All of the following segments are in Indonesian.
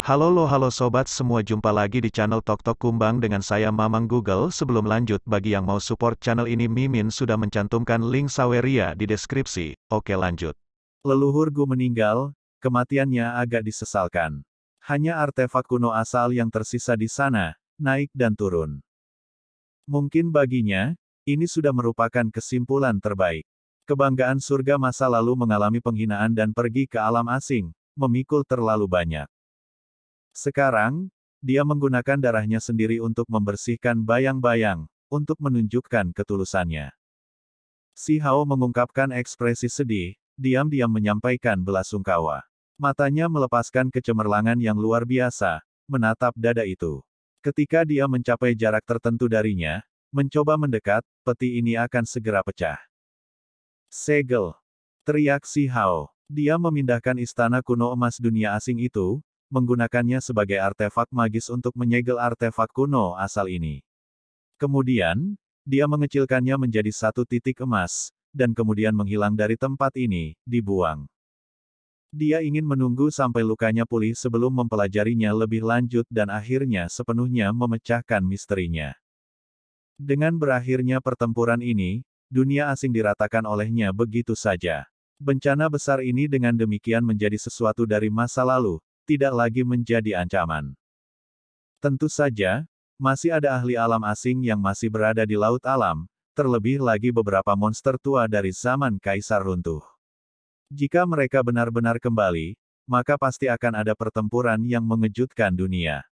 Halo sobat semua, jumpa lagi di channel Tok Tok Kumbang dengan saya Mamang Google. Sebelum lanjut, bagi yang mau support channel ini, Mimin sudah mencantumkan link Saweria di deskripsi. Oke, lanjut. Leluhur Gu meninggal, kematiannya agak disesalkan. Hanya artefak kuno asal yang tersisa di sana, naik dan turun. Mungkin baginya, ini sudah merupakan kesimpulan terbaik. Kebanggaan surga masa lalu mengalami penghinaan dan pergi ke alam asing, memikul terlalu banyak. Sekarang, dia menggunakan darahnya sendiri untuk membersihkan bayang-bayang, untuk menunjukkan ketulusannya. Si Hao mengungkapkan ekspresi sedih, diam-diam menyampaikan belasungkawa. Matanya melepaskan kecemerlangan yang luar biasa, menatap dada itu. Ketika dia mencapai jarak tertentu darinya, mencoba mendekat, peti ini akan segera pecah. Segel! Teriak si Hao. Dia memindahkan istana kuno emas dunia asing itu, menggunakannya sebagai artefak magis untuk menyegel artefak kuno asal ini. Kemudian, dia mengecilkannya menjadi satu titik emas, dan kemudian menghilang dari tempat ini, dibuang. Dia ingin menunggu sampai lukanya pulih sebelum mempelajarinya lebih lanjut dan akhirnya sepenuhnya memecahkan misterinya. Dengan berakhirnya pertempuran ini, dunia asing diratakan olehnya begitu saja. Bencana besar ini dengan demikian menjadi sesuatu dari masa lalu, tidak lagi menjadi ancaman. Tentu saja, masih ada ahli alam asing yang masih berada di laut alam, terlebih lagi beberapa monster tua dari zaman Kaisar Runtuh. Jika mereka benar-benar kembali, maka pasti akan ada pertempuran yang mengejutkan dunia.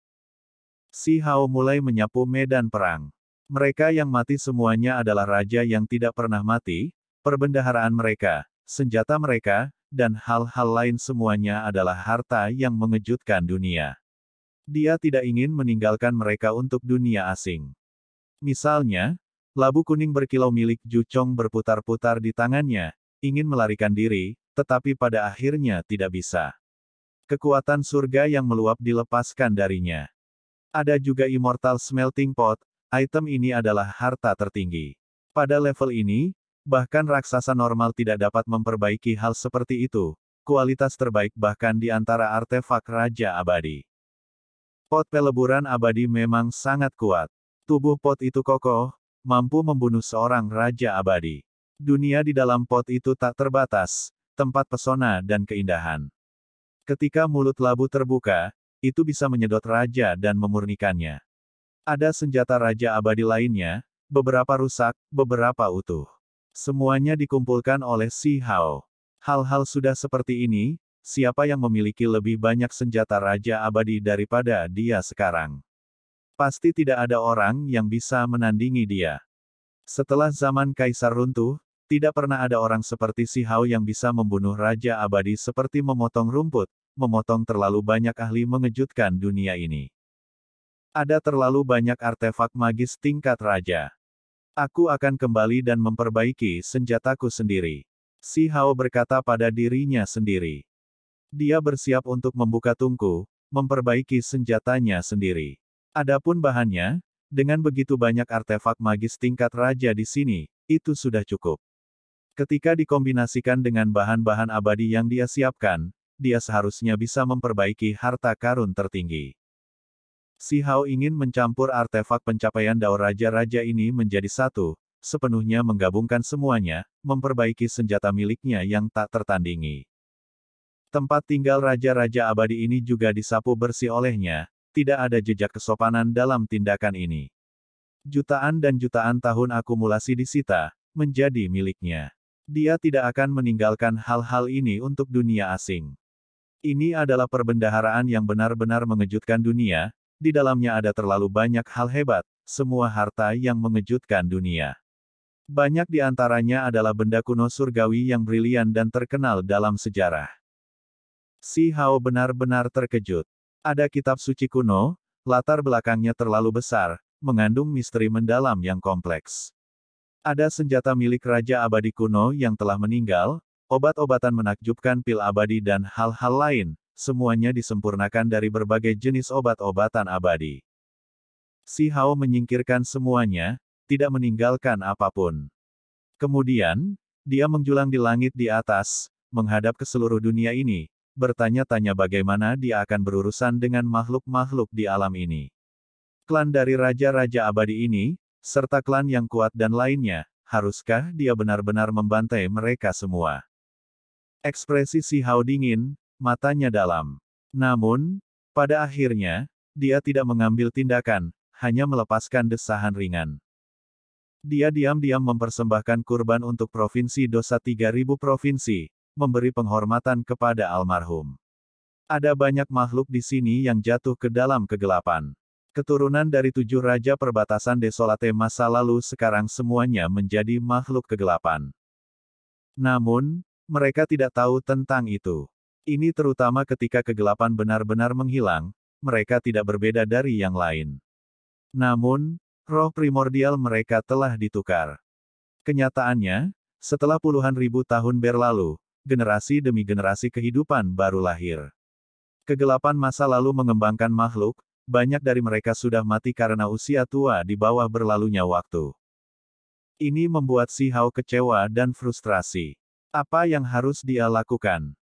Si Hao mulai menyapu medan perang. Mereka yang mati semuanya adalah raja yang tidak pernah mati, perbendaharaan mereka, senjata mereka, dan hal-hal lain semuanya adalah harta yang mengejutkan dunia. Dia tidak ingin meninggalkan mereka untuk dunia asing. Misalnya, labu kuning berkilau milik Ju Chong berputar-putar di tangannya, ingin melarikan diri, tetapi pada akhirnya tidak bisa. Kekuatan surga yang meluap dilepaskan darinya. Ada juga Immortal Smelting Pot, item ini adalah harta tertinggi. Pada level ini, bahkan raksasa normal tidak dapat memperbaiki hal seperti itu, kualitas terbaik bahkan di antara artefak Raja Abadi. Pot peleburan abadi memang sangat kuat. Tubuh pot itu kokoh, mampu membunuh seorang Raja Abadi. Dunia di dalam pot itu tak terbatas, tempat pesona dan keindahan. Ketika mulut labu terbuka, itu bisa menyedot raja dan memurnikannya. Ada senjata Raja Abadi lainnya, beberapa rusak, beberapa utuh. Semuanya dikumpulkan oleh Si Hao. Hal-hal sudah seperti ini, siapa yang memiliki lebih banyak senjata Raja Abadi daripada dia sekarang? Pasti tidak ada orang yang bisa menandingi dia. Setelah zaman Kaisar Runtuh, tidak pernah ada orang seperti Si Hao yang bisa membunuh Raja Abadi seperti memotong rumput, memotong terlalu banyak ahli mengejutkan dunia ini. Ada terlalu banyak artefak magis tingkat raja. Aku akan kembali dan memperbaiki senjataku sendiri. Si Hao berkata pada dirinya sendiri. Dia bersiap untuk membuka tungku, memperbaiki senjatanya sendiri. Adapun bahannya, dengan begitu banyak artefak magis tingkat raja di sini, itu sudah cukup. Ketika dikombinasikan dengan bahan-bahan abadi yang dia siapkan, dia seharusnya bisa memperbaiki harta karun tertinggi. Si Hao ingin mencampur artefak pencapaian Dao Raja-Raja ini menjadi satu, sepenuhnya menggabungkan semuanya, memperbaiki senjata miliknya yang tak tertandingi. Tempat tinggal Raja-Raja abadi ini juga disapu bersih olehnya, tidak ada jejak kesopanan dalam tindakan ini. Jutaan dan jutaan tahun akumulasi disita, menjadi miliknya. Dia tidak akan meninggalkan hal-hal ini untuk dunia asing. Ini adalah perbendaharaan yang benar-benar mengejutkan dunia. Di dalamnya ada terlalu banyak hal hebat, semua harta yang mengejutkan dunia. Banyak di antaranya adalah benda kuno surgawi yang brilian dan terkenal dalam sejarah. Si Hao benar-benar terkejut. Ada kitab suci kuno, latar belakangnya terlalu besar, mengandung misteri mendalam yang kompleks. Ada senjata milik Raja Abadi kuno yang telah meninggal, obat-obatan menakjubkan pil abadi dan hal-hal lain. Semuanya disempurnakan dari berbagai jenis obat-obatan abadi. Si Hao menyingkirkan semuanya, tidak meninggalkan apapun. Kemudian, dia menjulang di langit di atas, menghadap ke seluruh dunia ini, bertanya-tanya bagaimana dia akan berurusan dengan makhluk-makhluk di alam ini. Klan dari Raja-Raja Abadi ini, serta klan yang kuat dan lainnya, haruskah dia benar-benar membantai mereka semua? Ekspresi Si Hao dingin, matanya dalam. Namun, pada akhirnya, dia tidak mengambil tindakan, hanya melepaskan desahan ringan. Dia diam-diam mempersembahkan kurban untuk provinsi dosa 3000 provinsi, memberi penghormatan kepada almarhum. Ada banyak makhluk di sini yang jatuh ke dalam kegelapan. Keturunan dari 7 raja perbatasan desolate masa lalu sekarang semuanya menjadi makhluk kegelapan. Namun, mereka tidak tahu tentang itu. Ini terutama ketika kegelapan benar-benar menghilang, mereka tidak berbeda dari yang lain. Namun, roh primordial mereka telah ditukar. Kenyataannya, setelah puluhan ribu tahun berlalu, generasi demi generasi kehidupan baru lahir. Kegelapan masa lalu mengembangkan makhluk, banyak dari mereka sudah mati karena usia tua di bawah berlalunya waktu. Ini membuat Si Hao kecewa dan frustrasi. Apa yang harus dia lakukan?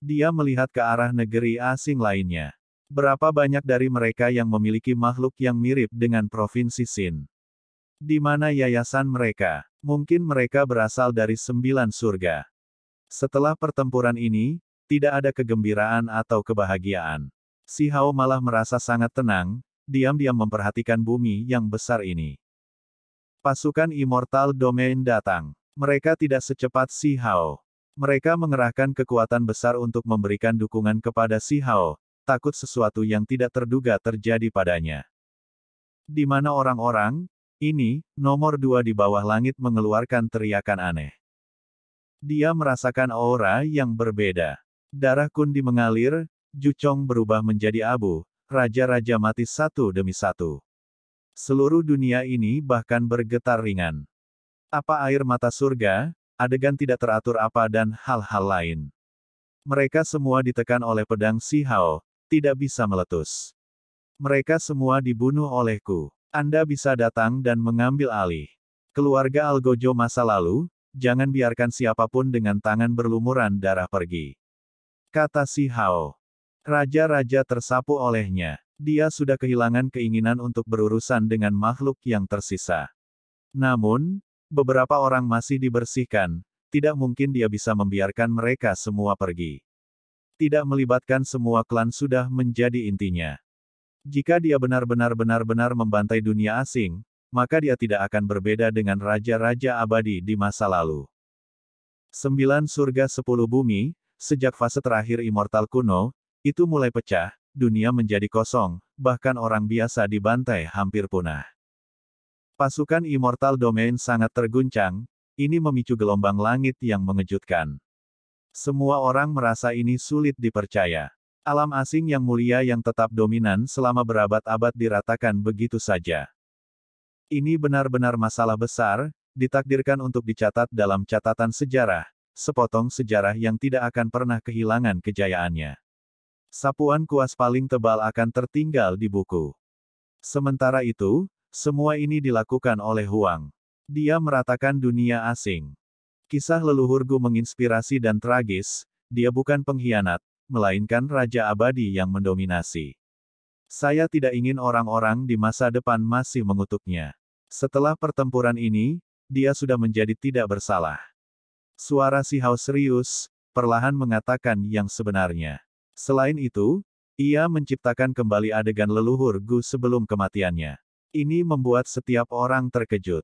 Dia melihat ke arah negeri asing lainnya. Berapa banyak dari mereka yang memiliki makhluk yang mirip dengan Provinsi Sin? Di mana yayasan mereka? Mungkin mereka berasal dari 9 surga. Setelah pertempuran ini, tidak ada kegembiraan atau kebahagiaan. Si Hao malah merasa sangat tenang, diam-diam memperhatikan bumi yang besar ini. Pasukan Immortal Domain datang. Mereka tidak secepat Si Hao. Mereka mengerahkan kekuatan besar untuk memberikan dukungan kepada Si Hao, takut sesuatu yang tidak terduga terjadi padanya. Di mana orang-orang, ini, nomor 2 di bawah langit mengeluarkan teriakan aneh. Dia merasakan aura yang berbeda. Darah Kundi mengalir, Juchong berubah menjadi abu, raja-raja mati satu demi satu. Seluruh dunia ini bahkan bergetar ringan. Apa air mata surga, adegan tidak teratur apa dan hal-hal lain. Mereka semua ditekan oleh pedang Si Hao, tidak bisa meletus. Mereka semua dibunuh olehku. Anda bisa datang dan mengambil alih. Keluarga Algojo masa lalu, jangan biarkan siapapun dengan tangan berlumuran darah pergi. Kata Si Hao. Raja-raja tersapu olehnya. Dia sudah kehilangan keinginan untuk berurusan dengan makhluk yang tersisa. Namun, beberapa orang masih dibersihkan, tidak mungkin dia bisa membiarkan mereka semua pergi. Tidak melibatkan semua klan sudah menjadi intinya. Jika dia benar-benar membantai dunia asing, maka dia tidak akan berbeda dengan raja-raja abadi di masa lalu. 9 surga 10 bumi, sejak fase terakhir Immortal kuno, itu mulai pecah, dunia menjadi kosong, bahkan orang biasa dibantai hampir punah. Pasukan Immortal Domain sangat terguncang, ini memicu gelombang langit yang mengejutkan. Semua orang merasa ini sulit dipercaya. Alam asing yang mulia yang tetap dominan selama berabad-abad diratakan begitu saja. Ini benar-benar masalah besar, ditakdirkan untuk dicatat dalam catatan sejarah, sepotong sejarah yang tidak akan pernah kehilangan kejayaannya. Sapuan kuas paling tebal akan tertinggal di buku. Sementara itu, semua ini dilakukan oleh Huang. Dia meratakan dunia asing. Kisah leluhurku menginspirasi dan tragis, dia bukan pengkhianat, melainkan Raja Abadi yang mendominasi. Saya tidak ingin orang-orang di masa depan masih mengutuknya. Setelah pertempuran ini, dia sudah menjadi tidak bersalah. Suara Si Hao serius, perlahan mengatakan yang sebenarnya. Selain itu, ia menciptakan kembali adegan leluhur Gu sebelum kematiannya. Ini membuat setiap orang terkejut.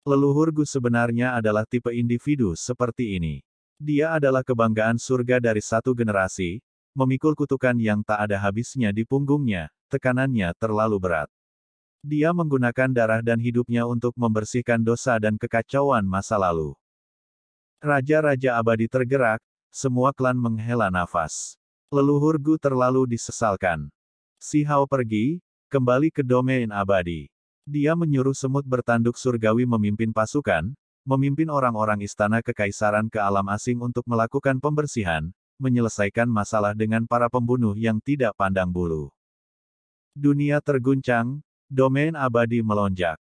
Leluhur Gu sebenarnya adalah tipe individu seperti ini. Dia adalah kebanggaan surga dari satu generasi, memikul kutukan yang tak ada habisnya di punggungnya, tekanannya terlalu berat. Dia menggunakan darah dan hidupnya untuk membersihkan dosa dan kekacauan masa lalu. Raja-raja abadi tergerak, semua klan menghela nafas. Leluhur Gu terlalu disesalkan. Si Hao pergi, kembali ke domain abadi. Dia menyuruh semut bertanduk surgawi memimpin pasukan, memimpin orang-orang istana kekaisaran ke alam asing untuk melakukan pembersihan, menyelesaikan masalah dengan para pembunuh yang tidak pandang bulu. Dunia terguncang, domain abadi melonjak.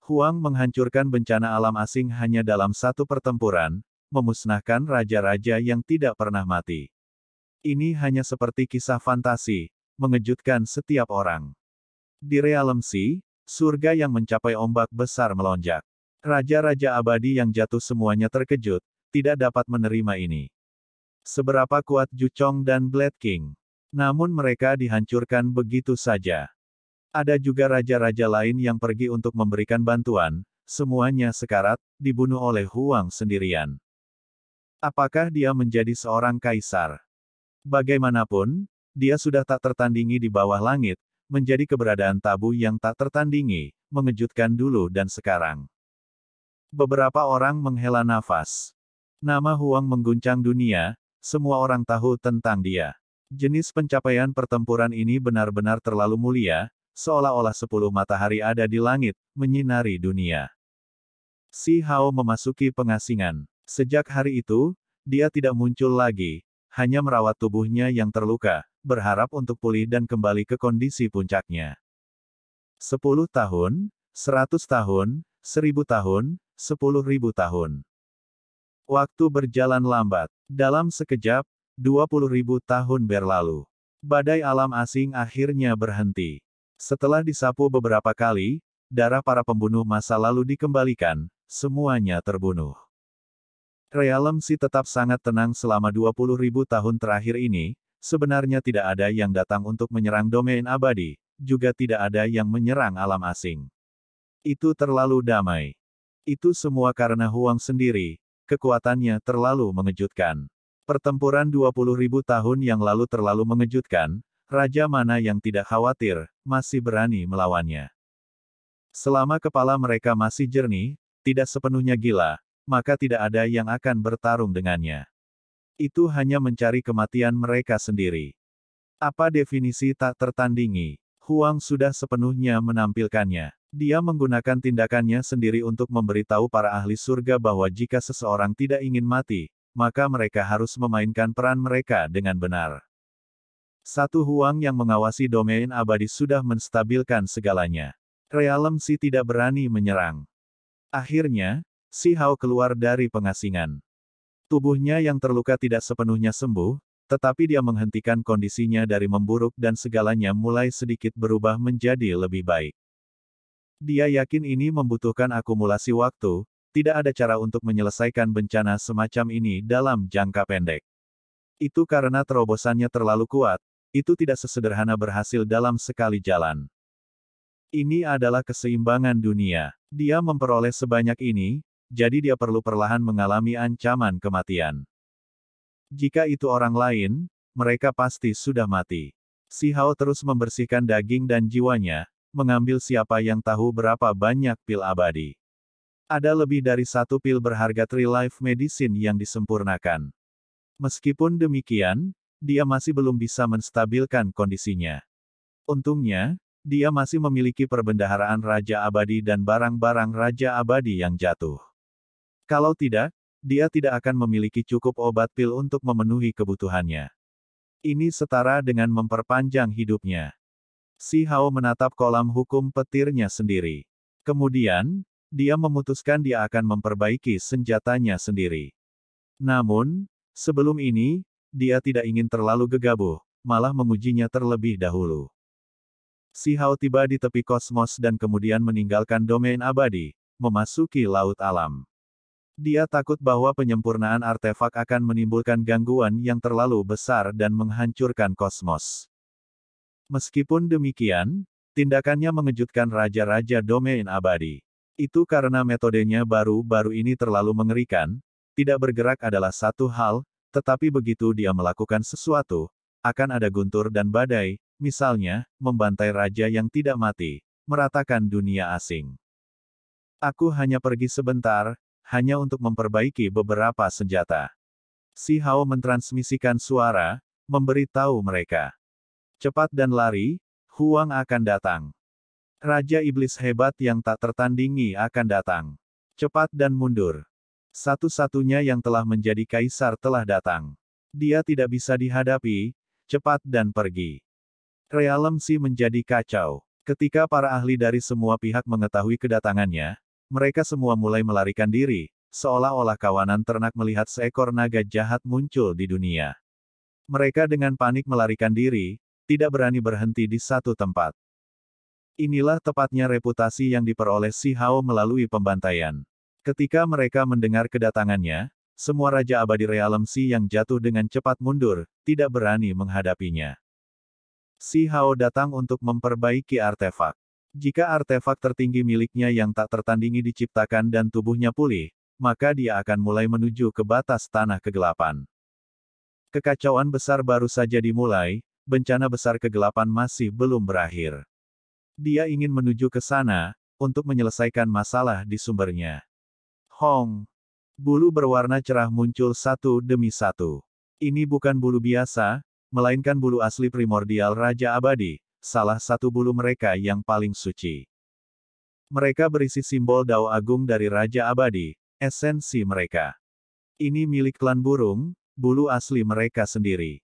Huang menghancurkan bencana alam asing hanya dalam satu pertempuran, memusnahkan raja-raja yang tidak pernah mati. Ini hanya seperti kisah fantasi, mengejutkan setiap orang. Di Realm Sea, surga yang mencapai ombak besar melonjak. Raja-raja abadi yang jatuh semuanya terkejut, tidak dapat menerima ini. Seberapa kuat Juchong dan Blade King? Namun mereka dihancurkan begitu saja. Ada juga raja-raja lain yang pergi untuk memberikan bantuan, semuanya sekarat, dibunuh oleh Huang sendirian. Apakah dia menjadi seorang kaisar? Bagaimanapun, dia sudah tak tertandingi di bawah langit, menjadi keberadaan tabu yang tak tertandingi, mengejutkan dulu dan sekarang. Beberapa orang menghela nafas. Nama Huang mengguncang dunia, semua orang tahu tentang dia. Jenis pencapaian pertempuran ini benar-benar terlalu mulia, seolah-olah 10 matahari ada di langit, menyinari dunia. Si Hao memasuki pengasingan. Sejak hari itu, dia tidak muncul lagi, hanya merawat tubuhnya yang terluka, berharap untuk pulih dan kembali ke kondisi puncaknya. 10 tahun, 100 tahun, 1000 tahun, 10.000 tahun. Waktu berjalan lambat. Dalam sekejap, 20.000 tahun berlalu. Badai alam asing akhirnya berhenti. Setelah disapu beberapa kali, darah para pembunuh masa lalu dikembalikan, semuanya terbunuh. Realm Sea tetap sangat tenang selama 20.000 tahun terakhir ini, sebenarnya tidak ada yang datang untuk menyerang domain abadi, juga tidak ada yang menyerang alam asing. Itu terlalu damai. Itu semua karena Huang sendiri, kekuatannya terlalu mengejutkan. Pertempuran 20.000 tahun yang lalu terlalu mengejutkan, raja mana yang tidak khawatir, masih berani melawannya. Selama kepala mereka masih jernih, tidak sepenuhnya gila, maka tidak ada yang akan bertarung dengannya. Itu hanya mencari kematian mereka sendiri. Apa definisi tak tertandingi? Huang sudah sepenuhnya menampilkannya. Dia menggunakan tindakannya sendiri untuk memberitahu para ahli surga bahwa jika seseorang tidak ingin mati, maka mereka harus memainkan peran mereka dengan benar. Satu Huang yang mengawasi domain abadi sudah menstabilkan segalanya. Realm Sea tidak berani menyerang. Akhirnya, Si Hao keluar dari pengasingan. Tubuhnya yang terluka tidak sepenuhnya sembuh, tetapi dia menghentikan kondisinya dari memburuk dan segalanya mulai sedikit berubah menjadi lebih baik. Dia yakin ini membutuhkan akumulasi waktu, tidak ada cara untuk menyelesaikan bencana semacam ini dalam jangka pendek. Itu karena terobosannya terlalu kuat, itu tidak sesederhana berhasil dalam sekali jalan. Ini adalah keseimbangan dunia. Dia memperoleh sebanyak ini, jadi dia perlu perlahan mengalami ancaman kematian. Jika itu orang lain, mereka pasti sudah mati. Si Hao terus membersihkan daging dan jiwanya, mengambil siapa yang tahu berapa banyak pil abadi. Ada lebih dari 1 pil berharga Tree Life Medicine yang disempurnakan. Meskipun demikian, dia masih belum bisa menstabilkan kondisinya. Untungnya, dia masih memiliki perbendaharaan Raja Abadi dan barang-barang Raja Abadi yang jatuh. Kalau tidak, dia tidak akan memiliki cukup obat pil untuk memenuhi kebutuhannya. Ini setara dengan memperpanjang hidupnya. Si Hao menatap kolam hukum petirnya sendiri. Kemudian, dia memutuskan dia akan memperbaiki senjatanya sendiri. Namun, sebelum ini, dia tidak ingin terlalu gegabah, malah mengujinya terlebih dahulu. Si Hao tiba di tepi kosmos dan kemudian meninggalkan domain abadi, memasuki laut alam. Dia takut bahwa penyempurnaan artefak akan menimbulkan gangguan yang terlalu besar dan menghancurkan kosmos. Meskipun demikian, tindakannya mengejutkan raja-raja domain abadi. Itu karena metodenya baru-baru ini terlalu mengerikan, tidak bergerak adalah satu hal, tetapi begitu dia melakukan sesuatu, akan ada guntur dan badai, misalnya, membantai raja yang tidak mati, meratakan dunia asing. Aku hanya pergi sebentar, hanya untuk memperbaiki beberapa senjata. Si Hao mentransmisikan suara, memberitahu mereka. Cepat dan lari, Huang akan datang. Raja Iblis hebat yang tak tertandingi akan datang. Cepat dan mundur. Satu-satunya yang telah menjadi kaisar telah datang. Dia tidak bisa dihadapi, cepat dan pergi. Realm Sea menjadi kacau. Ketika para ahli dari semua pihak mengetahui kedatangannya, mereka semua mulai melarikan diri, seolah-olah kawanan ternak melihat seekor naga jahat muncul di dunia. Mereka dengan panik melarikan diri, tidak berani berhenti di satu tempat. Inilah tepatnya reputasi yang diperoleh Si Hao melalui pembantaian. Ketika mereka mendengar kedatangannya, semua Raja Abadi Realem Si yang jatuh dengan cepat mundur, tidak berani menghadapinya. Si Hao datang untuk memperbaiki artefak. Jika artefak tertinggi miliknya yang tak tertandingi diciptakan dan tubuhnya pulih, maka dia akan mulai menuju ke batas tanah kegelapan. Kekacauan besar baru saja dimulai, bencana besar kegelapan masih belum berakhir. Dia ingin menuju ke sana, untuk menyelesaikan masalah di sumbernya. Hong! Bulu berwarna cerah muncul satu demi satu. Ini bukan bulu biasa, melainkan bulu asli primordial Raja Abadi, salah satu bulu mereka yang paling suci. Mereka berisi simbol Dao Agung dari Raja Abadi, esensi mereka. Ini milik klan burung, bulu asli mereka sendiri.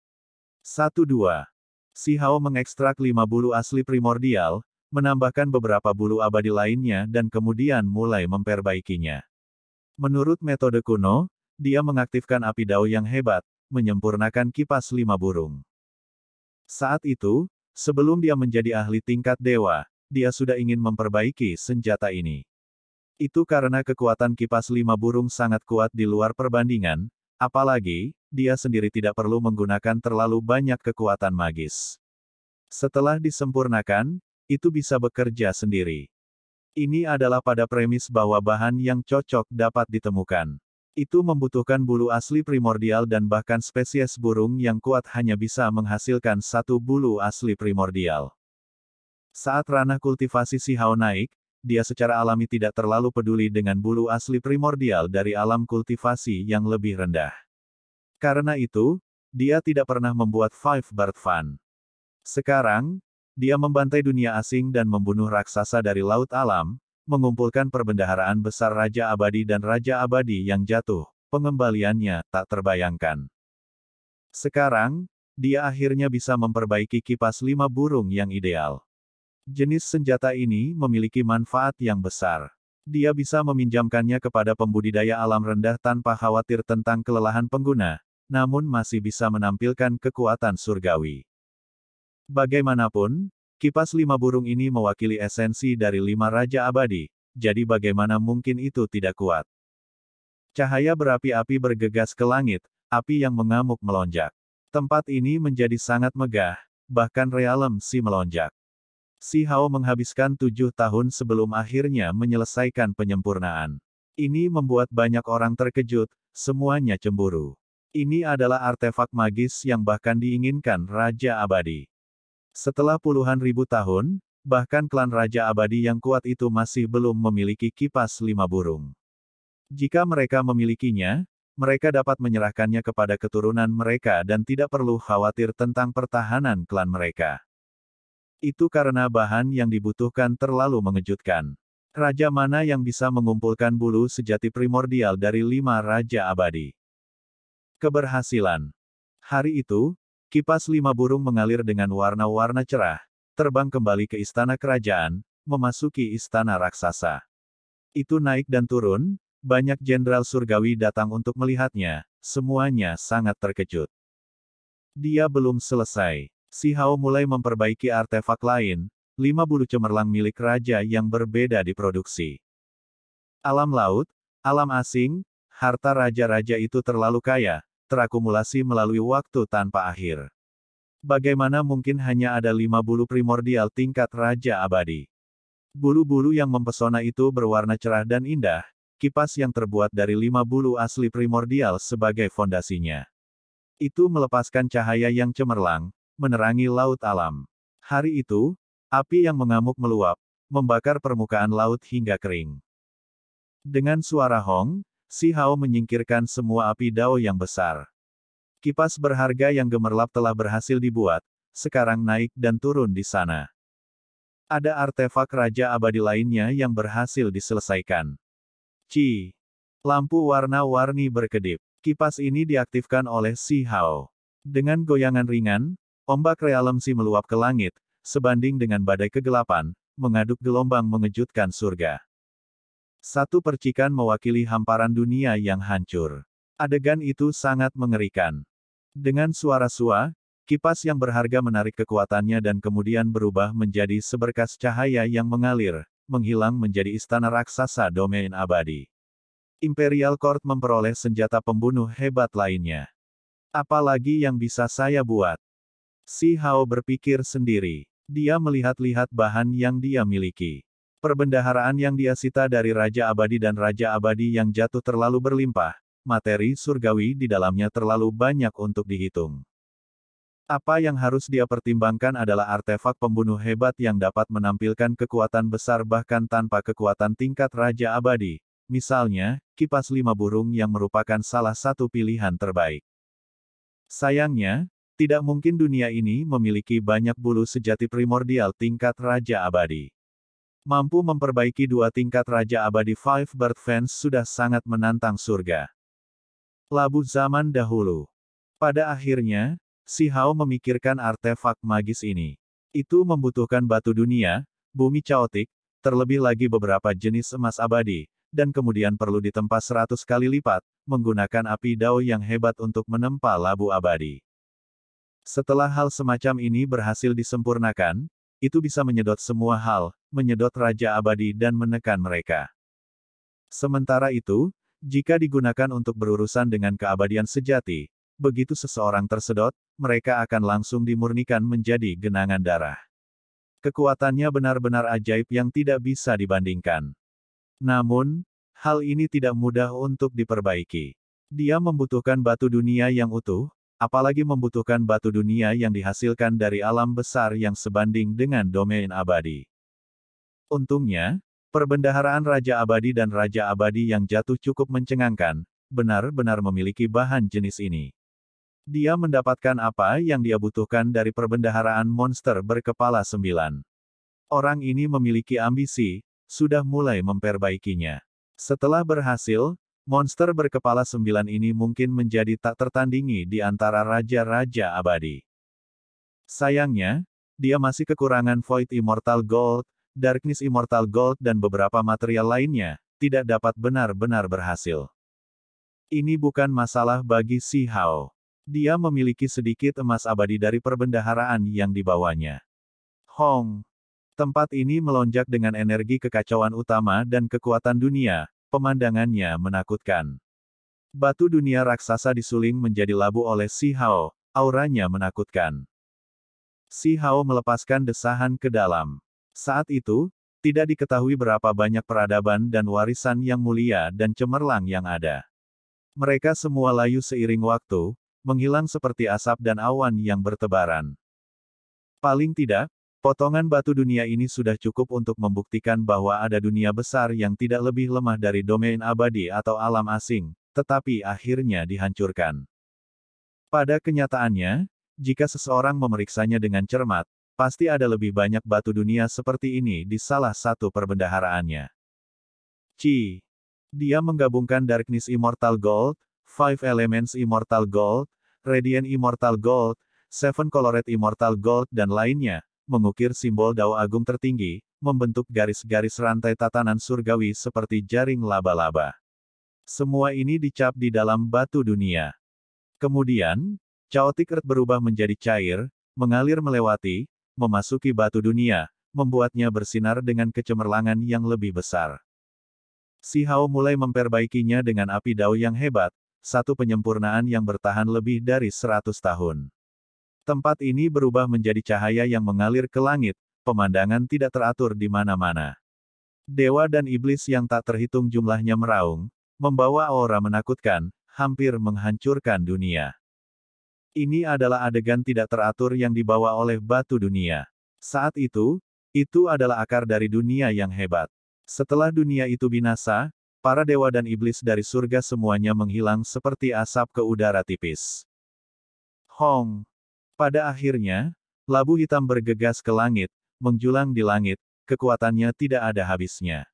1-2. Si Hao mengekstrak 5 bulu asli primordial, menambahkan beberapa bulu abadi lainnya dan kemudian mulai memperbaikinya. Menurut metode kuno, dia mengaktifkan api Dao yang hebat, menyempurnakan kipas 5 burung. Saat itu, sebelum dia menjadi ahli tingkat dewa, dia sudah ingin memperbaiki senjata ini. Itu karena kekuatan kipas 5 burung sangat kuat di luar perbandingan, apalagi, dia sendiri tidak perlu menggunakan terlalu banyak kekuatan magis. Setelah disempurnakan, itu bisa bekerja sendiri. Ini adalah pada premis bahwa bahan yang cocok dapat ditemukan. Itu membutuhkan bulu asli primordial dan bahkan spesies burung yang kuat hanya bisa menghasilkan satu bulu asli primordial. Saat ranah kultivasi Si Hao naik, dia secara alami tidak terlalu peduli dengan bulu asli primordial dari alam kultivasi yang lebih rendah. Karena itu, dia tidak pernah membuat Five Bird Fan. Sekarang, dia membantai dunia asing dan membunuh raksasa dari laut alam, mengumpulkan perbendaharaan besar Raja Abadi dan Raja Abadi yang jatuh, pengembaliannya tak terbayangkan. Sekarang, dia akhirnya bisa memperbaiki kipas 5 burung yang ideal. Jenis senjata ini memiliki manfaat yang besar. Dia bisa meminjamkannya kepada pembudidaya alam rendah tanpa khawatir tentang kelelahan pengguna, namun masih bisa menampilkan kekuatan surgawi. Bagaimanapun, kipas 5 burung ini mewakili esensi dari 5 Raja Abadi, jadi bagaimana mungkin itu tidak kuat? Cahaya berapi-api bergegas ke langit, api yang mengamuk melonjak. Tempat ini menjadi sangat megah, bahkan Realem Si melonjak. Si Hao menghabiskan 7 tahun sebelum akhirnya menyelesaikan penyempurnaan. Ini membuat banyak orang terkejut, semuanya cemburu. Ini adalah artefak magis yang bahkan diinginkan Raja Abadi. Setelah puluhan ribu tahun, bahkan klan Raja Abadi yang kuat itu masih belum memiliki kipas 5 burung. Jika mereka memilikinya, mereka dapat menyerahkannya kepada keturunan mereka dan tidak perlu khawatir tentang pertahanan klan mereka. Itu karena bahan yang dibutuhkan terlalu mengejutkan. Raja mana yang bisa mengumpulkan bulu sejati primordial dari 5 Raja Abadi? Keberhasilan. Hari itu, kipas 5 burung mengalir dengan warna-warna cerah, terbang kembali ke istana kerajaan, memasuki istana raksasa. Itu naik dan turun, banyak jenderal surgawi datang untuk melihatnya, semuanya sangat terkejut. Dia belum selesai. Si Hao mulai memperbaiki artefak lain, 5 bulu cemerlang milik raja yang berbeda diproduksi. Alam laut, alam asing, harta raja-raja itu terlalu kaya, terakumulasi melalui waktu tanpa akhir. Bagaimana mungkin hanya ada 5 bulu primordial tingkat Raja Abadi? Bulu-bulu yang mempesona itu berwarna cerah dan indah, kipas yang terbuat dari 5 bulu asli primordial sebagai fondasinya. Itu melepaskan cahaya yang cemerlang, menerangi laut alam. Hari itu, api yang mengamuk meluap, membakar permukaan laut hingga kering. Dengan suara hong, Si Hao menyingkirkan semua api Dao yang besar. Kipas berharga yang gemerlap telah berhasil dibuat, sekarang naik dan turun di sana. Ada artefak Raja Abadi lainnya yang berhasil diselesaikan. Lampu warna-warni berkedip. Kipas ini diaktifkan oleh Si Hao. Dengan goyangan ringan, ombak Realem Si meluap ke langit, sebanding dengan badai kegelapan, mengaduk gelombang mengejutkan surga. Satu percikan mewakili hamparan dunia yang hancur. Adegan itu sangat mengerikan. Dengan suara sua, kipas yang berharga menarik kekuatannya dan kemudian berubah menjadi seberkas cahaya yang mengalir, menghilang menjadi istana raksasa domain abadi. Imperial Court memperoleh senjata pembunuh hebat lainnya. Apalagi yang bisa saya buat? Si Hao berpikir sendiri. Dia melihat-lihat bahan yang dia miliki. Perbendaharaan yang dia sita dari Raja Abadi dan Raja Abadi yang jatuh terlalu berlimpah, materi surgawi di dalamnya terlalu banyak untuk dihitung. Apa yang harus dia pertimbangkan adalah artefak pembunuh hebat yang dapat menampilkan kekuatan besar bahkan tanpa kekuatan tingkat Raja Abadi. Misalnya, kipas 5 burung yang merupakan salah satu pilihan terbaik. Sayangnya, tidak mungkin dunia ini memiliki banyak bulu sejati primordial tingkat Raja Abadi. Mampu memperbaiki 2 tingkat Raja Abadi Five Bird Fence sudah sangat menantang surga. Labu zaman dahulu. Pada akhirnya, si Hao memikirkan artefak magis ini. Itu membutuhkan batu dunia, bumi caotik, terlebih lagi beberapa jenis emas abadi, dan kemudian perlu ditempa 100 kali lipat, menggunakan api dao yang hebat untuk menempa labu abadi. Setelah hal semacam ini berhasil disempurnakan, itu bisa menyedot semua hal, menyedot Raja Abadi dan menekan mereka. Sementara itu, jika digunakan untuk berurusan dengan keabadian sejati, begitu seseorang tersedot, mereka akan langsung dimurnikan menjadi genangan darah. Kekuatannya benar-benar ajaib yang tidak bisa dibandingkan. Namun, hal ini tidak mudah untuk diperbaiki. Dia membutuhkan batu dunia yang utuh, apalagi membutuhkan batu dunia yang dihasilkan dari alam besar yang sebanding dengan domain abadi. Untungnya, perbendaharaan Raja Abadi dan Raja Abadi yang jatuh cukup mencengangkan, benar-benar memiliki bahan jenis ini. Dia mendapatkan apa yang dia butuhkan dari perbendaharaan monster berkepala 9. Orang ini memiliki ambisi, sudah mulai memperbaikinya. Setelah berhasil, monster berkepala 9 ini mungkin menjadi tak tertandingi di antara Raja-Raja Abadi. Sayangnya, dia masih kekurangan Void Immortal Gold, Darkness Immortal Gold dan beberapa material lainnya, tidak dapat benar-benar berhasil. Ini bukan masalah bagi si Hao. Dia memiliki sedikit emas abadi dari perbendaharaan yang dibawanya. Hong. Tempat ini melonjak dengan energi kekacauan utama dan kekuatan dunia, pemandangannya menakutkan. Batu dunia raksasa disuling menjadi labu oleh si Hao, auranya menakutkan. Si Hao melepaskan desahan ke dalam. Saat itu, tidak diketahui berapa banyak peradaban dan warisan yang mulia dan cemerlang yang ada. Mereka semua layu seiring waktu, menghilang seperti asap dan awan yang bertebaran. Paling tidak, potongan batu dunia ini sudah cukup untuk membuktikan bahwa ada dunia besar yang tidak lebih lemah dari domain abadi atau alam asing, tetapi akhirnya dihancurkan. Pada kenyataannya, jika seseorang memeriksanya dengan cermat, pasti ada lebih banyak batu dunia seperti ini di salah satu perbendaharaannya. Dia menggabungkan Darkness Immortal Gold, Five Elements Immortal Gold, Radiant Immortal Gold, Seven Colored Immortal Gold dan lainnya, mengukir simbol Dao Agung tertinggi, membentuk garis-garis rantai tatanan surgawi seperti jaring laba-laba. Semua ini dicap di dalam batu dunia. Kemudian, Chaotic Earth berubah menjadi cair, mengalir melewati, memasuki batu dunia, membuatnya bersinar dengan kecemerlangan yang lebih besar. Si Hao mulai memperbaikinya dengan api Dao yang hebat, satu penyempurnaan yang bertahan lebih dari 100 tahun. Tempat ini berubah menjadi cahaya yang mengalir ke langit, pemandangan tidak teratur di mana-mana. Dewa dan iblis yang tak terhitung jumlahnya meraung, membawa aura menakutkan, hampir menghancurkan dunia. Ini adalah adegan tidak teratur yang dibawa oleh batu dunia. Saat itu adalah akar dari dunia yang hebat. Setelah dunia itu binasa, para dewa dan iblis dari surga semuanya menghilang seperti asap ke udara tipis. Hong. Pada akhirnya, labu hitam bergegas ke langit, menjulang di langit, kekuatannya tidak ada habisnya.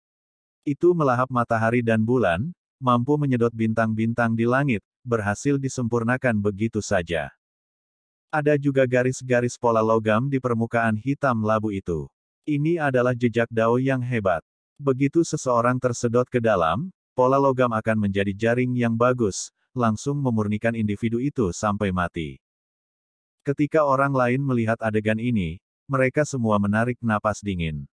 Itu melahap matahari dan bulan, mampu menyedot bintang-bintang di langit, berhasil disempurnakan begitu saja. Ada juga garis-garis pola logam di permukaan hitam labu itu. Ini adalah jejak Dao yang hebat. Begitu seseorang tersedot ke dalam, pola logam akan menjadi jaring yang bagus, langsung memurnikan individu itu sampai mati. Ketika orang lain melihat adegan ini, mereka semua menarik napas dingin.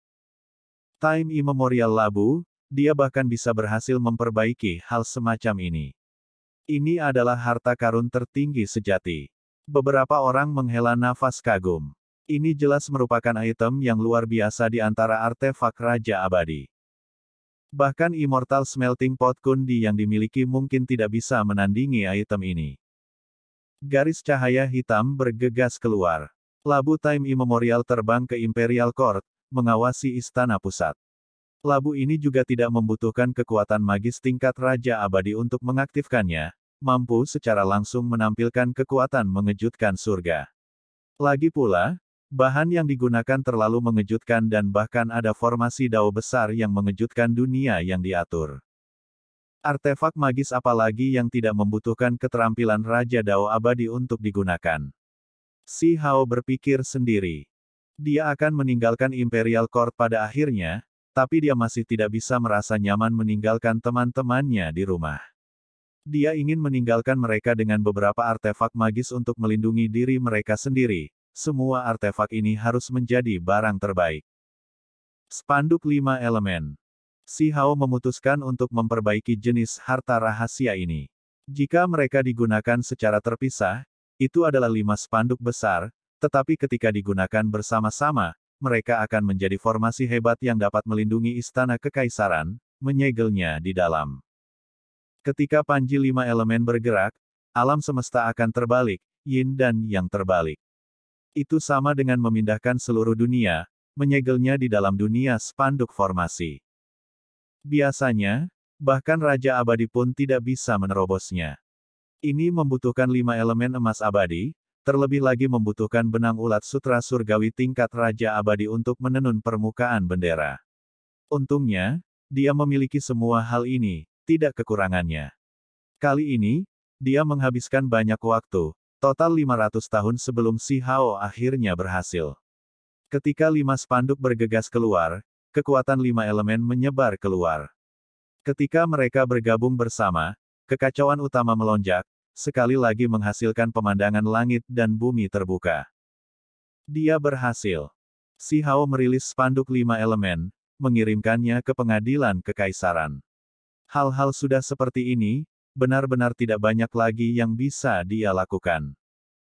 Time Immemorial Labu, dia bahkan bisa berhasil memperbaiki hal semacam ini. Ini adalah harta karun tertinggi sejati. Beberapa orang menghela nafas kagum. Ini jelas merupakan item yang luar biasa di antara artefak Raja Abadi. Bahkan Immortal Smelting Pot Kundi yang dimiliki mungkin tidak bisa menandingi item ini. Garis cahaya hitam bergegas keluar. Labu Time Immemorial terbang ke Imperial Court, mengawasi istana pusat. Labu ini juga tidak membutuhkan kekuatan magis tingkat Raja Abadi untuk mengaktifkannya, mampu secara langsung menampilkan kekuatan mengejutkan surga. Lagi pula, bahan yang digunakan terlalu mengejutkan dan bahkan ada formasi dao besar yang mengejutkan dunia yang diatur. Artefak magis apalagi yang tidak membutuhkan keterampilan Raja Dao Abadi untuk digunakan. Si Hao berpikir sendiri. Dia akan meninggalkan Imperial Court pada akhirnya, tapi dia masih tidak bisa merasa nyaman meninggalkan teman-temannya di rumah. Dia ingin meninggalkan mereka dengan beberapa artefak magis untuk melindungi diri mereka sendiri. Semua artefak ini harus menjadi barang terbaik. Spanduk 5 elemen. Si Hao memutuskan untuk memperbaiki jenis harta rahasia ini. Jika mereka digunakan secara terpisah, itu adalah 5 spanduk besar, tetapi ketika digunakan bersama-sama, mereka akan menjadi formasi hebat yang dapat melindungi istana kekaisaran, menyegelnya di dalam. Ketika panji 5 elemen bergerak, alam semesta akan terbalik, yin dan yang terbalik. Itu sama dengan memindahkan seluruh dunia, menyegelnya di dalam dunia spanduk formasi. Biasanya, bahkan Raja Abadi pun tidak bisa menerobosnya. Ini membutuhkan 5 elemen emas abadi, terlebih lagi membutuhkan benang ulat sutra surgawi tingkat Raja Abadi untuk menenun permukaan bendera. Untungnya, dia memiliki semua hal ini, tidak kekurangannya. Kali ini, dia menghabiskan banyak waktu, total 500 tahun sebelum Si Hao akhirnya berhasil. Ketika 5 spanduk bergegas keluar, kekuatan 5 elemen menyebar keluar. Ketika mereka bergabung bersama, kekacauan utama melonjak, sekali lagi menghasilkan pemandangan langit dan bumi terbuka. Dia berhasil. Si Hao merilis spanduk 5 elemen, mengirimkannya ke pengadilan kekaisaran. Hal-hal sudah seperti ini, benar-benar tidak banyak lagi yang bisa dia lakukan.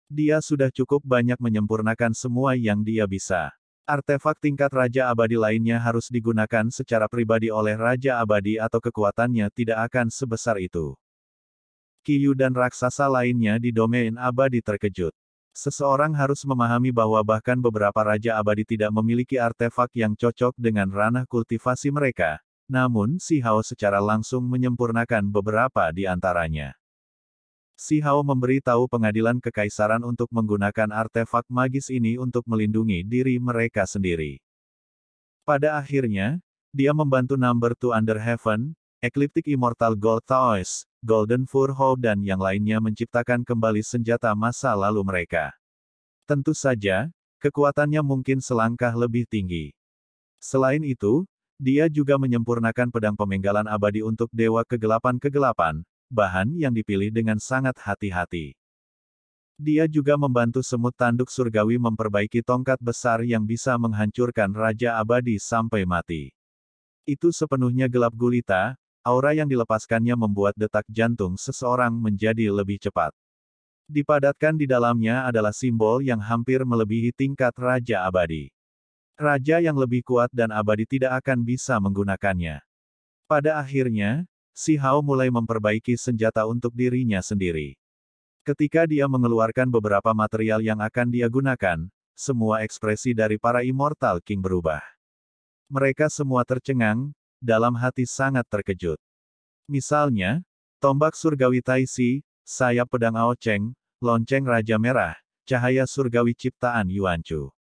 Dia sudah cukup banyak menyempurnakan semua yang dia bisa. Artefak tingkat Raja Abadi lainnya harus digunakan secara pribadi oleh Raja Abadi atau kekuatannya tidak akan sebesar itu. Qiyu dan raksasa lainnya di domain abadi terkejut. Seseorang harus memahami bahwa bahkan beberapa Raja Abadi tidak memiliki artefak yang cocok dengan ranah kultivasi mereka, namun Si Hao secara langsung menyempurnakan beberapa di antaranya. Si Hao memberi tahu pengadilan kekaisaran untuk menggunakan artefak magis ini untuk melindungi diri mereka sendiri. Pada akhirnya, dia membantu Number 2 Under Heaven, Ecliptic Immortal Gold Toys, Golden Furrow dan yang lainnya menciptakan kembali senjata masa lalu mereka. Tentu saja, kekuatannya mungkin selangkah lebih tinggi. Selain itu, dia juga menyempurnakan pedang pemenggalan abadi untuk Dewa Kegelapan-Kegelapan, bahan yang dipilih dengan sangat hati-hati. Dia juga membantu semut tanduk surgawi memperbaiki tongkat besar yang bisa menghancurkan Raja Abadi sampai mati. Itu sepenuhnya gelap gulita, aura yang dilepaskannya membuat detak jantung seseorang menjadi lebih cepat. Dipadatkan di dalamnya adalah simbol yang hampir melebihi tingkat Raja Abadi. Raja yang lebih kuat dan abadi tidak akan bisa menggunakannya. Pada akhirnya, Si Hao mulai memperbaiki senjata untuk dirinya sendiri. Ketika dia mengeluarkan beberapa material yang akan dia gunakan, semua ekspresi dari para Immortal King berubah. Mereka semua tercengang, dalam hati sangat terkejut. Misalnya, tombak surgawi Taisi, sayap pedang Ao Cheng, lonceng Raja Merah, cahaya surgawi ciptaan Yuanchu.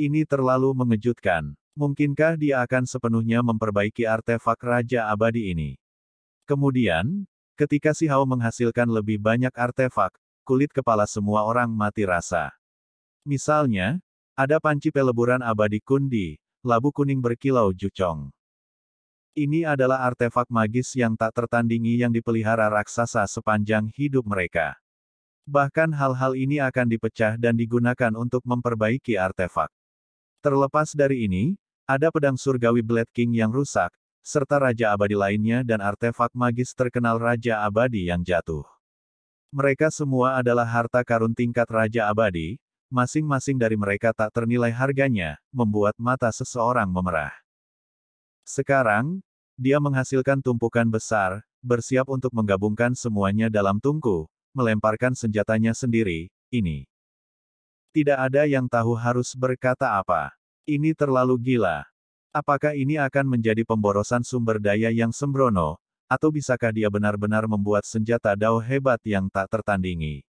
Ini terlalu mengejutkan. Mungkinkah dia akan sepenuhnya memperbaiki artefak Raja Abadi ini? Kemudian, ketika Si Hao menghasilkan lebih banyak artefak, kulit kepala semua orang mati rasa. Misalnya, ada panci peleburan abadi Kundi, labu kuning berkilau Juchong. Ini adalah artefak magis yang tak tertandingi yang dipelihara raksasa sepanjang hidup mereka. Bahkan hal-hal ini akan dipecah dan digunakan untuk memperbaiki artefak. Terlepas dari ini, ada pedang surgawi Blade King yang rusak, serta Raja Abadi lainnya dan artefak magis terkenal Raja Abadi yang jatuh. Mereka semua adalah harta karun tingkat Raja Abadi, masing-masing dari mereka tak ternilai harganya, membuat mata seseorang memerah. Sekarang, dia menghasilkan tumpukan besar, bersiap untuk menggabungkan semuanya dalam tungku, melemparkan senjatanya sendiri, ini. Tidak ada yang tahu harus berkata apa. Ini terlalu gila. Apakah ini akan menjadi pemborosan sumber daya yang sembrono, atau bisakah dia benar-benar membuat senjata Dao hebat yang tak tertandingi?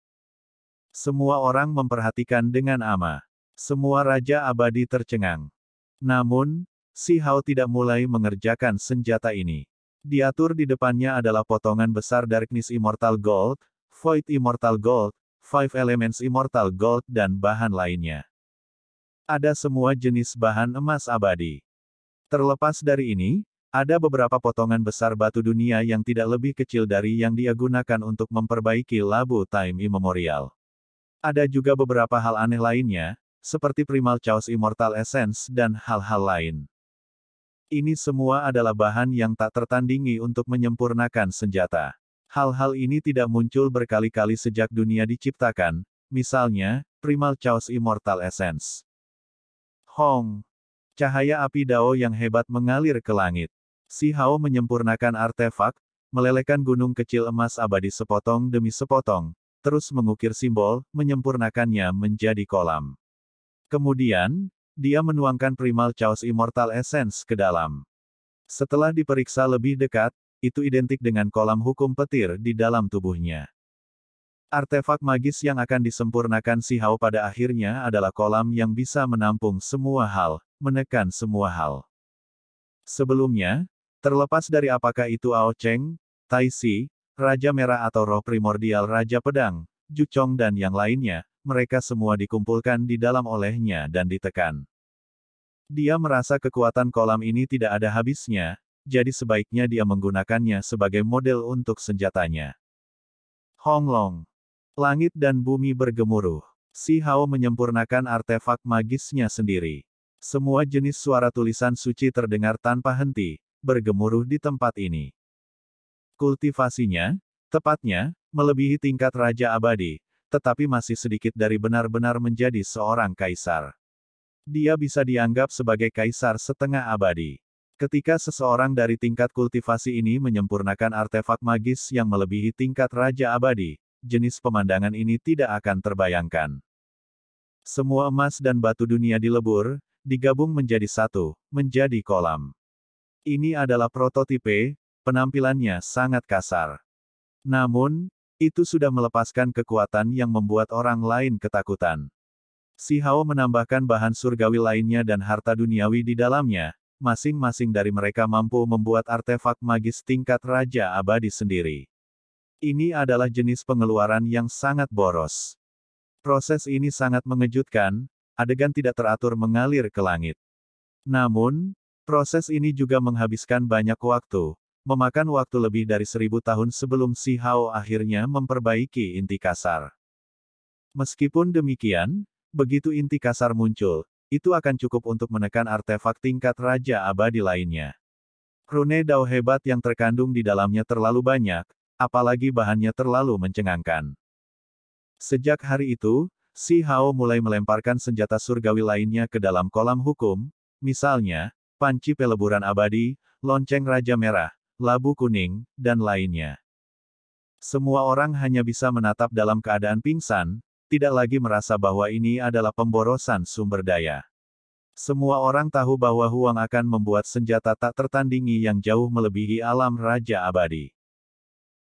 Semua orang memperhatikan dengan ama. Semua Raja Abadi tercengang. Namun, Si Hao tidak mulai mengerjakan senjata ini. Diatur di depannya adalah potongan besar Darkness Immortal Gold, Void Immortal Gold, Five Elements Immortal Gold dan bahan lainnya. Ada semua jenis bahan emas abadi. Terlepas dari ini, ada beberapa potongan besar batu dunia yang tidak lebih kecil dari yang dia gunakan untuk memperbaiki labu Time Immemorial. Ada juga beberapa hal aneh lainnya, seperti Primal Chaos Immortal Essence dan hal-hal lain. Ini semua adalah bahan yang tak tertandingi untuk menyempurnakan senjata. Hal-hal ini tidak muncul berkali-kali sejak dunia diciptakan, misalnya, Primal Chaos Immortal Essence. Hong! Cahaya api Dao yang hebat mengalir ke langit. Si Hao menyempurnakan artefak, melelehkan gunung kecil emas abadi sepotong demi sepotong, terus mengukir simbol, menyempurnakannya menjadi kolam. Kemudian, dia menuangkan Primal Chaos Immortal Essence ke dalam. Setelah diperiksa lebih dekat, itu identik dengan kolam hukum petir di dalam tubuhnya. Artefak magis yang akan disempurnakan Si Hao pada akhirnya adalah kolam yang bisa menampung semua hal, menekan semua hal. Sebelumnya, terlepas dari apakah itu Ao Cheng, Tai Si, Raja Merah atau Roh Primordial Raja Pedang, Ju Chong dan yang lainnya, mereka semua dikumpulkan di dalam olehnya dan ditekan. Dia merasa kekuatan kolam ini tidak ada habisnya, jadi sebaiknya dia menggunakannya sebagai model untuk senjatanya. Hong Long. Langit dan bumi bergemuruh. Si Hao menyempurnakan artefak magisnya sendiri. Semua jenis suara tulisan suci terdengar tanpa henti, bergemuruh di tempat ini. Kultivasinya, tepatnya, melebihi tingkat Raja Abadi, tetapi masih sedikit dari benar-benar menjadi seorang kaisar. Dia bisa dianggap sebagai kaisar setengah abadi. Ketika seseorang dari tingkat kultivasi ini menyempurnakan artefak magis yang melebihi tingkat Raja Abadi, jenis pemandangan ini tidak akan terbayangkan. Semua emas dan batu dunia dilebur, digabung menjadi satu, menjadi kolam. Ini adalah prototipe, penampilannya sangat kasar. Namun, itu sudah melepaskan kekuatan yang membuat orang lain ketakutan. Si Hao menambahkan bahan surgawi lainnya dan harta duniawi di dalamnya, masing-masing dari mereka mampu membuat artefak magis tingkat Raja Abadi sendiri. Ini adalah jenis pengeluaran yang sangat boros. Proses ini sangat mengejutkan, adegan tidak teratur mengalir ke langit. Namun, proses ini juga menghabiskan banyak waktu, memakan waktu lebih dari 1000 tahun sebelum Si Hao akhirnya memperbaiki inti kasar. Meskipun demikian, begitu inti kasar muncul, itu akan cukup untuk menekan artefak tingkat Raja Abadi lainnya. Rune Dao hebat yang terkandung di dalamnya terlalu banyak, apalagi bahannya terlalu mencengangkan. Sejak hari itu, Si Hao mulai melemparkan senjata surgawi lainnya ke dalam kolam hukum, misalnya, panci peleburan abadi, lonceng Raja Merah, labu kuning, dan lainnya. Semua orang hanya bisa menatap dalam keadaan pingsan, tidak lagi merasa bahwa ini adalah pemborosan sumber daya. Semua orang tahu bahwa Huang akan membuat senjata tak tertandingi yang jauh melebihi alam Raja Abadi.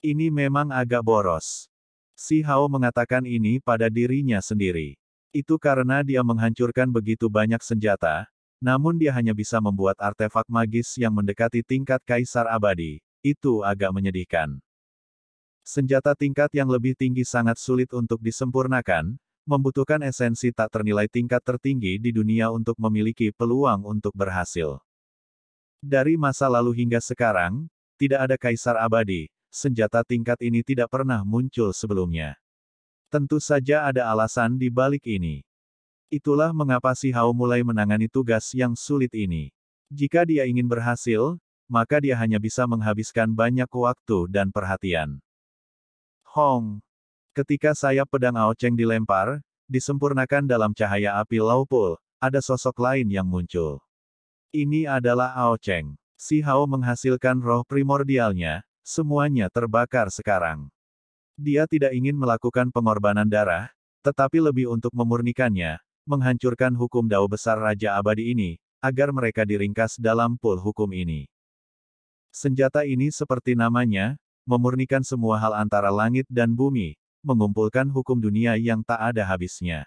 Ini memang agak boros. Si Hao mengatakan ini pada dirinya sendiri. Itu karena dia menghancurkan begitu banyak senjata, namun dia hanya bisa membuat artefak magis yang mendekati tingkat Kaisar Abadi. Itu agak menyedihkan. Senjata tingkat yang lebih tinggi sangat sulit untuk disempurnakan, membutuhkan esensi tak ternilai tingkat tertinggi di dunia untuk memiliki peluang untuk berhasil. Dari masa lalu hingga sekarang, tidak ada kaisar abadi, senjata tingkat ini tidak pernah muncul sebelumnya. Tentu saja ada alasan di balik ini. Itulah mengapa Si Hao mulai menangani tugas yang sulit ini. Jika dia ingin berhasil, maka dia hanya bisa menghabiskan banyak waktu dan perhatian. Hong. Ketika sayap pedang Ao Cheng dilempar, disempurnakan dalam cahaya api Laupul, ada sosok lain yang muncul. Ini adalah Ao Cheng. Si Hao menghasilkan roh primordialnya, semuanya terbakar sekarang. Dia tidak ingin melakukan pengorbanan darah, tetapi lebih untuk memurnikannya, menghancurkan hukum Dao besar Raja Abadi ini, agar mereka diringkas dalam pool hukum ini. Senjata ini seperti namanya, memurnikan semua hal antara langit dan bumi, mengumpulkan hukum dunia yang tak ada habisnya.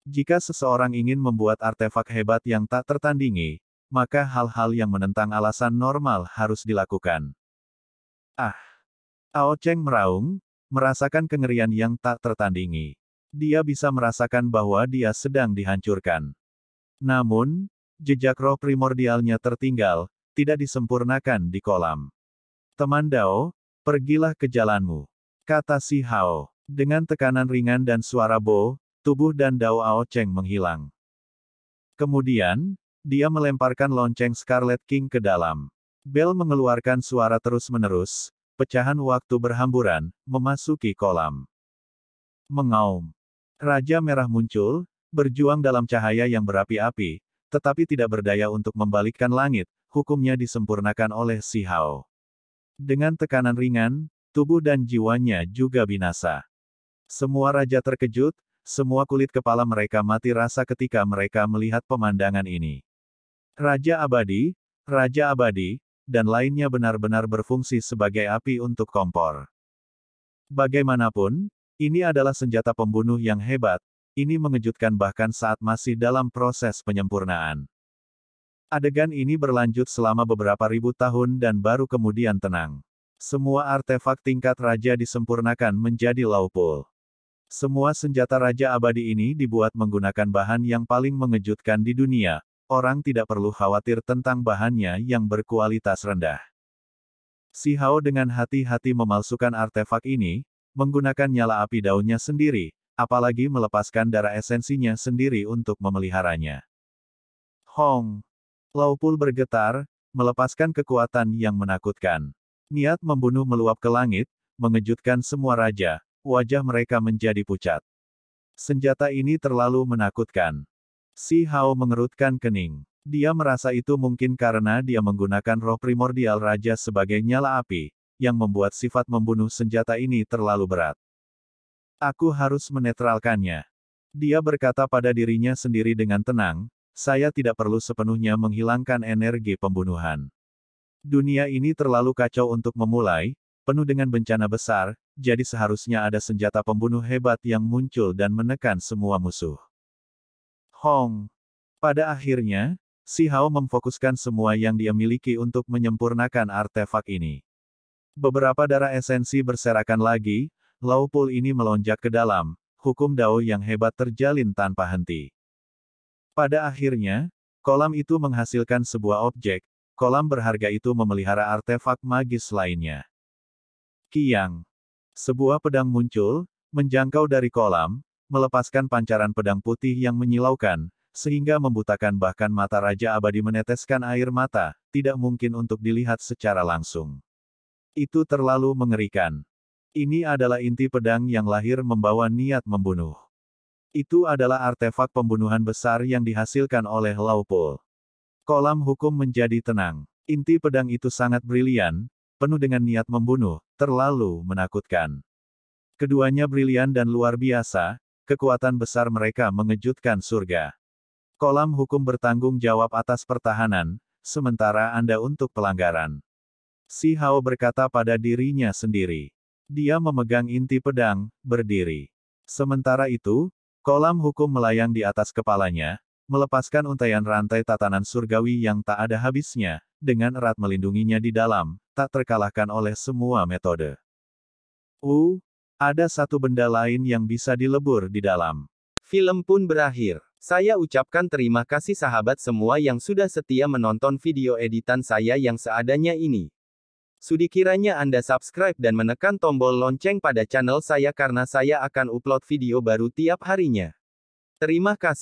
Jika seseorang ingin membuat artefak hebat yang tak tertandingi, maka hal-hal yang menentang alasan normal harus dilakukan. Ah! Ao Cheng meraung, merasakan kengerian yang tak tertandingi. Dia bisa merasakan bahwa dia sedang dihancurkan. Namun, jejak roh primordialnya tertinggal, tidak disempurnakan di kolam. Teman Dao, pergilah ke jalanmu, kata Si Hao. Dengan tekanan ringan dan suara Bo, tubuh dan Dao Ao Cheng menghilang. Kemudian, dia melemparkan lonceng Scarlet King ke dalam. Bel mengeluarkan suara terus-menerus, pecahan waktu berhamburan, memasuki kolam. Mengaum. Raja Merah muncul, berjuang dalam cahaya yang berapi-api, tetapi tidak berdaya untuk membalikkan langit, hukumnya disempurnakan oleh Si Hao. Dengan tekanan ringan, tubuh dan jiwanya juga binasa. Semua raja terkejut, semua kulit kepala mereka mati rasa ketika mereka melihat pemandangan ini. Raja Abadi, dan lainnya benar-benar berfungsi sebagai api untuk kompor. Bagaimanapun, ini adalah senjata pembunuh yang hebat, ini mengejutkan bahkan saat masih dalam proses penyempurnaan. Adegan ini berlanjut selama beberapa ribu tahun dan baru kemudian tenang. Semua artefak tingkat raja disempurnakan menjadi Laupul. Semua senjata Raja Abadi ini dibuat menggunakan bahan yang paling mengejutkan di dunia, orang tidak perlu khawatir tentang bahannya yang berkualitas rendah. Si Hao dengan hati-hati memalsukan artefak ini, menggunakan nyala api daunnya sendiri, apalagi melepaskan darah esensinya sendiri untuk memeliharanya. Hong! Laupul bergetar, melepaskan kekuatan yang menakutkan. Niat membunuh meluap ke langit, mengejutkan semua raja. Wajah mereka menjadi pucat. Senjata ini terlalu menakutkan. Si Hao mengerutkan kening. Dia merasa itu mungkin karena dia menggunakan roh primordial raja sebagai nyala api, yang membuat sifat membunuh senjata ini terlalu berat. Aku harus menetralkannya. Dia berkata pada dirinya sendiri dengan tenang, saya tidak perlu sepenuhnya menghilangkan energi pembunuhan. Dunia ini terlalu kacau untuk memulai, penuh dengan bencana besar, jadi seharusnya ada senjata pembunuh hebat yang muncul dan menekan semua musuh. Hong. Pada akhirnya, Si Hao memfokuskan semua yang dia miliki untuk menyempurnakan artefak ini. Beberapa darah esensi berserakan lagi, Laupul ini melonjak ke dalam, hukum Dao yang hebat terjalin tanpa henti. Pada akhirnya, kolam itu menghasilkan sebuah objek, kolam berharga itu memelihara artefak magis lainnya. Kiang. Sebuah pedang muncul, menjangkau dari kolam, melepaskan pancaran pedang putih yang menyilaukan, sehingga membutakan bahkan mata Raja Abadi meneteskan air mata, tidak mungkin untuk dilihat secara langsung. Itu terlalu mengerikan. Ini adalah inti pedang yang lahir membawa niat membunuh. Itu adalah artefak pembunuhan besar yang dihasilkan oleh Laupul. Kolam hukum menjadi tenang. Inti pedang itu sangat brilian, penuh dengan niat membunuh, terlalu menakutkan. Keduanya brilian dan luar biasa, kekuatan besar mereka mengejutkan surga. Kolam hukum bertanggung jawab atas pertahanan, sementara Anda untuk pelanggaran. Si Hao berkata pada dirinya sendiri. Dia memegang inti pedang, berdiri. Sementara itu, kolam hukum melayang di atas kepalanya, melepaskan untaian rantai tatanan surgawi yang tak ada habisnya, dengan erat melindunginya di dalam, tak terkalahkan oleh semua metode. Ada satu benda lain yang bisa dilebur di dalam. Film pun berakhir. Saya ucapkan terima kasih sahabat semua yang sudah setia menonton video editan saya yang seadanya ini. Sudi kiranya Anda subscribe dan menekan tombol lonceng pada channel saya karena saya akan upload video baru tiap harinya. Terima kasih.